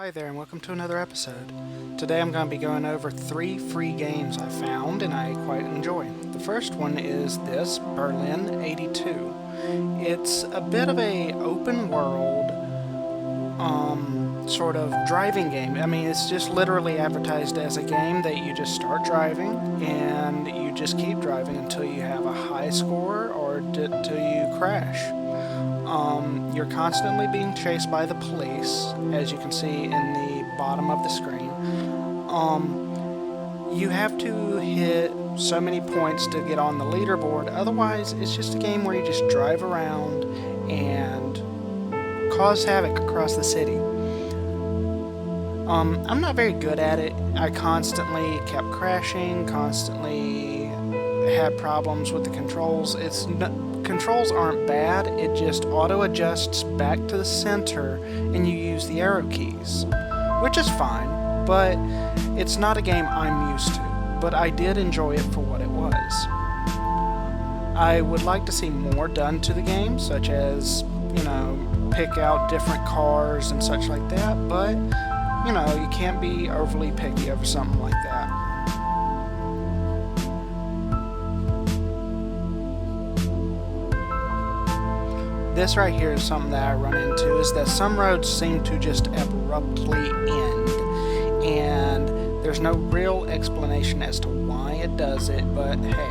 Hi there and welcome to another episode. Today I'm going to be going over 3 free games I found and I quite enjoy. The first one is this, Berlin 82. It's a bit of a open world sort of driving game. I mean, it's just literally advertised as a game that you just start driving and you just keep driving until you have a high score or till you crash. You're constantly being chased by the police, as you can see in the bottom of the screen. You have to hit so many points to get on the leaderboard, otherwise it's just a game where you just drive around and cause havoc across the city. I'm not very good at it. I constantly kept crashing, constantly had problems with the controls. Controls aren't bad, it just auto-adjusts back to the center and you use the arrow keys, which is fine, but it's not a game I'm used to, but I did enjoy it for what it was. I would like to see more done to the game, such as, pick out different cars and such like that, but, you can't be overly picky over something like that. This right here is something that I run into, is that some roads seem to just abruptly end, and there's no real explanation as to why it does it, but hey,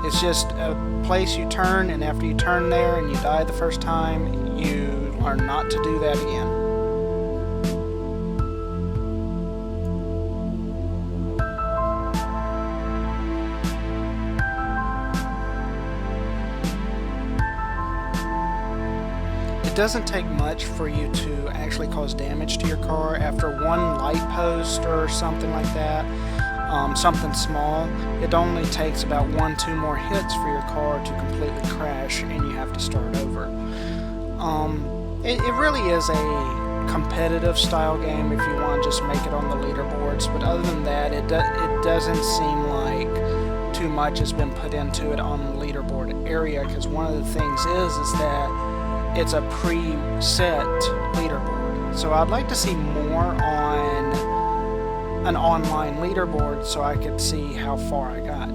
it's just a place you turn, and after you turn there and you die the first time, you learn not to do that again. It doesn't take much for you to actually cause damage to your car. After one light post or something like that, something small, it only takes about 1-2 more hits for your car to completely crash and you have to start over. It really is a competitive style game if you want to just make it on the leaderboards, but other than that, it doesn't seem like too much has been put into it on the leaderboard area, because one of the things is that it's a preset leaderboard. So I'd like to see more on an online leaderboard so I could see how far I got.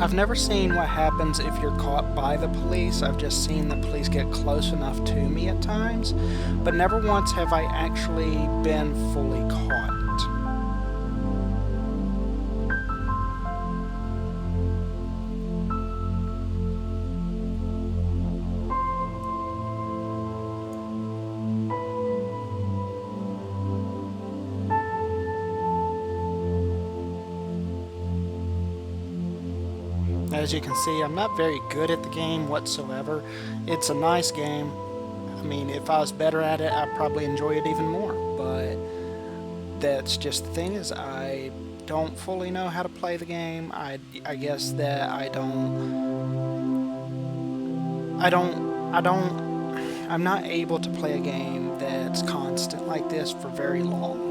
I've never seen what happens if you're caught by the police. I've just seen the police get close enough to me at times, but never once have I actually been fully caught. As you can see, I'm not very good at the game whatsoever. It's a nice game. I mean, if I was better at it, I'd probably enjoy it even more. But that's just the thing, is I don't fully know how to play the game. I guess that I'm not able to play a game that's constant like this for very long.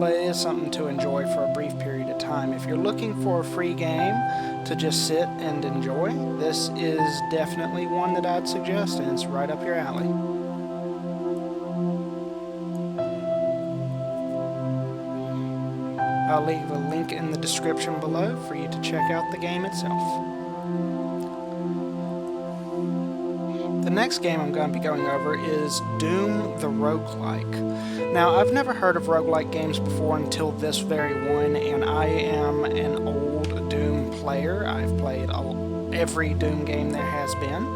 But it is something to enjoy for a brief period of time. If you're looking for a free game to just sit and enjoy, this is definitely one that I'd suggest, and it's right up your alley. I'll leave a link in the description below for you to check out the game itself. The next game I'm going to be going over is Doom the Roguelike. Now, I've never heard of roguelike games before until this very one, and I am an old Doom player. I've played every Doom game there has been,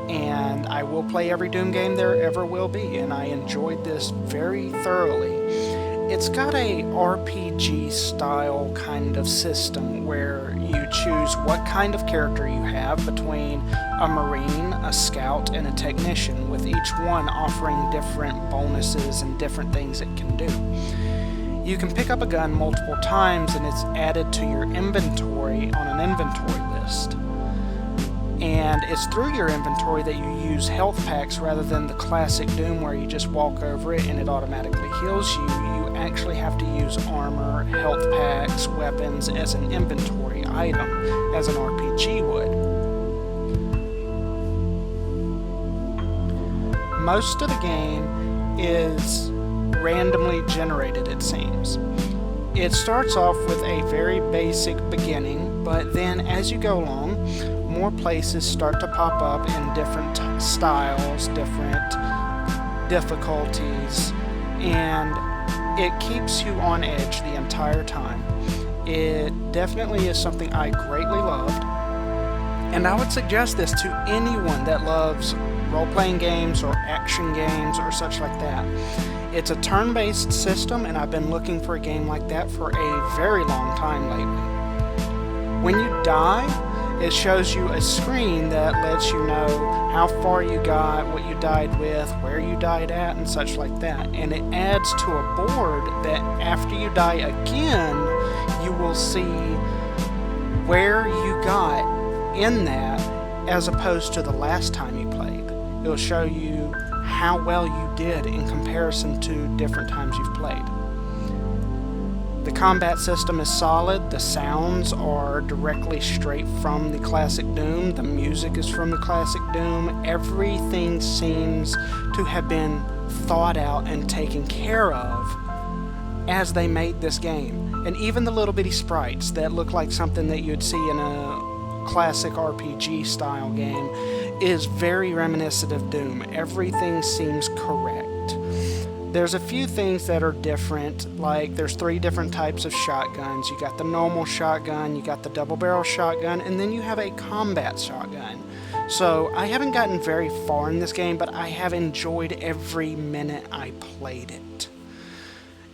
and I will play every Doom game there ever will be, and I enjoyed this very thoroughly. It's got a RPG style kind of system where you choose what kind of character you have between a Marine, a Scout, and a Technician, with each one offering different bonuses and different things it can do. You can pick up a gun multiple times and it's added to your inventory on an inventory list. And it's through your inventory that you use health packs rather than the classic Doom where you just walk over it and it automatically heals you. You actually have to use armor, health packs, weapons as an inventory item, as an RPG would. most of the game is randomly generated, it seems. It starts off with a very basic beginning, but then as you go along, more places start to pop up in different styles, different difficulties, and it keeps you on edge the entire time. It definitely is something I greatly loved, and I would suggest this to anyone that loves role-playing games or action games or such like that. It's a turn-based system, and I've been looking for a game like that for a very long time lately. When you die, it shows you a screen that lets you know how far you got, what you died with, where you died at, and such like that. And it adds to a board that after you die again, you will see where you got in that as opposed to the last time you played. It'll show you how well you did in comparison to different times you've played. The combat system is solid, the sounds are directly straight from the classic Doom, the music is from the classic Doom, everything seems to have been thought out and taken care of as they made this game. And even the little bitty sprites that look like something that you'd see in a classic RPG style game is very reminiscent of Doom. Everything seems correct. There's a few things that are different, like there's 3 different types of shotguns. You got the normal shotgun, you got the double barrel shotgun, and then you have a combat shotgun. So I haven't gotten very far in this game, but I have enjoyed every minute I played it.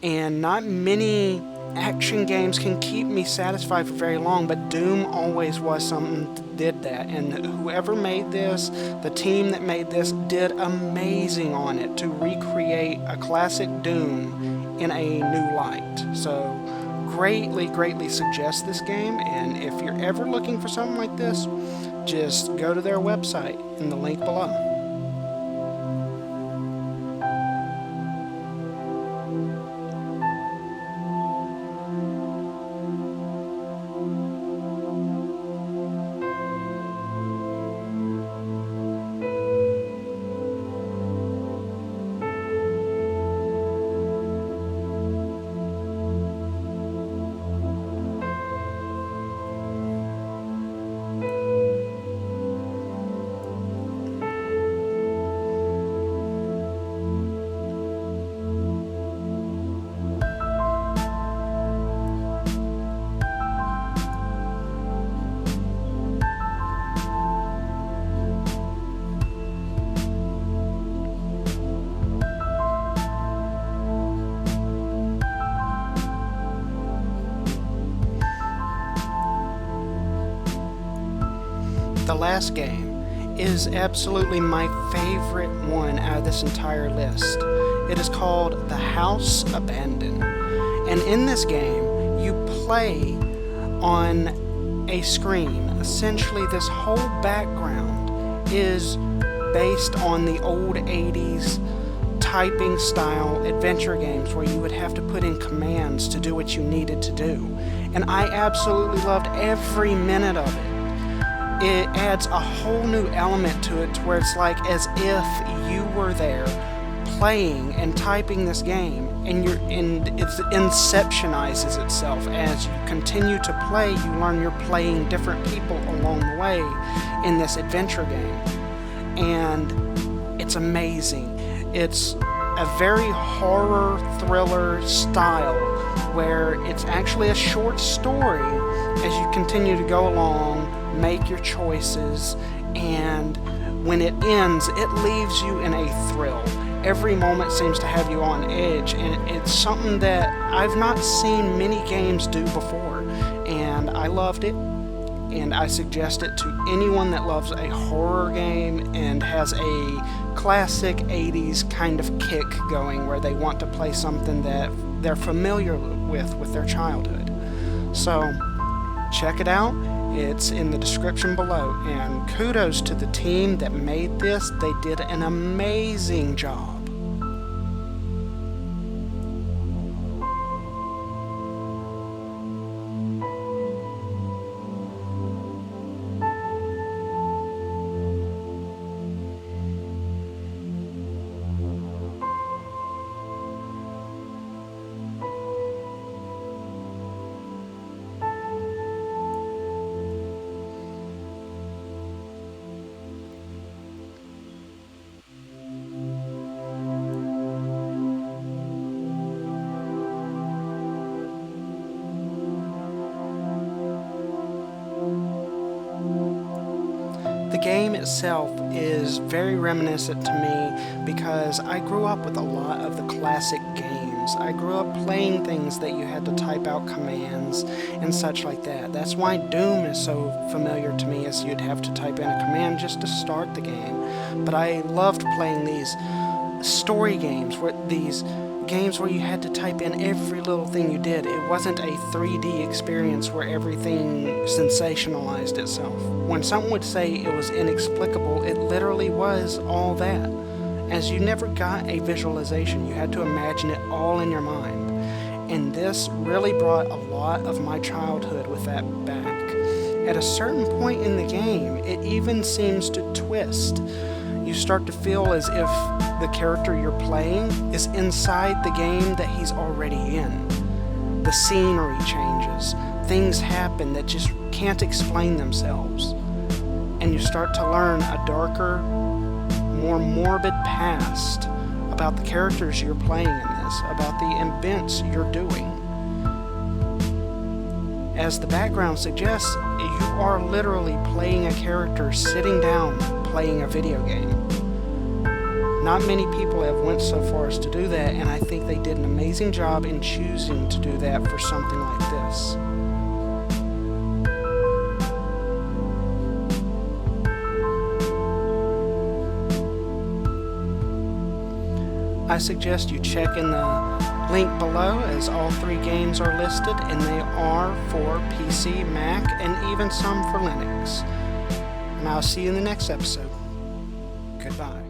And not many action games can keep me satisfied for very long, but Doom always was something that did that, and whoever made this, the team that made this, did amazing on it to recreate a classic Doom in a new light. So greatly suggest this game, and if you're ever looking for something like this, just go to their website in the link below. The last game is absolutely my favorite one out of this entire list. It is called The House Abandoned. And in this game, you play on a screen. Essentially, this whole background is based on the old 80s typing style adventure games where you would have to put in commands to do what you needed to do. And I absolutely loved every minute of it. It adds a whole new element to it to where it's like as if you were there playing and typing this game, and it inceptionizes itself. As you continue to play, you learn you're playing different people along the way in this adventure game. And it's amazing. It's a very horror thriller style where it's actually a short story as you continue to go along, make your choices, and when it ends, it leaves you in a thrill. Every moment seems to have you on edge, and it's something that I've not seen many games do before, and I loved it, and I suggest it to anyone that loves a horror game and has a classic 80s kind of kick going where they want to play something that they're familiar with their childhood. So check it out. It's in the description below, and kudos to the team that made this. They did an amazing job. game itself is very reminiscent to me because I grew up with a lot of the classic games. I grew up playing things that you had to type out commands and such like that. That's why Doom is so familiar to me, as you'd have to type in a command just to start the game. But I loved playing these story games, these games where you had to type in every little thing you did. It wasn't a 3D experience where everything sensationalized itself. When someone would say it was inexplicable, it literally was all that. As you never got a visualization, you had to imagine it all in your mind. And this really brought a lot of my childhood with that back. At a certain point in the game, it even seems to twist. You start to feel as if the character you're playing is inside the game that he's already in. The scenery changes, things happen that just can't explain themselves, and you start to learn a darker, more morbid past about the characters you're playing in this, about the events you're doing. As the background suggests, you are literally playing a character sitting down playing a video game. Not many people have went so far as to do that, and I think they did an amazing job in choosing to do that for something like this. I suggest you check in the link below, as all 3 games are listed, and they are for PC, Mac, and even some for Linux. And I'll see you in the next episode. Goodbye.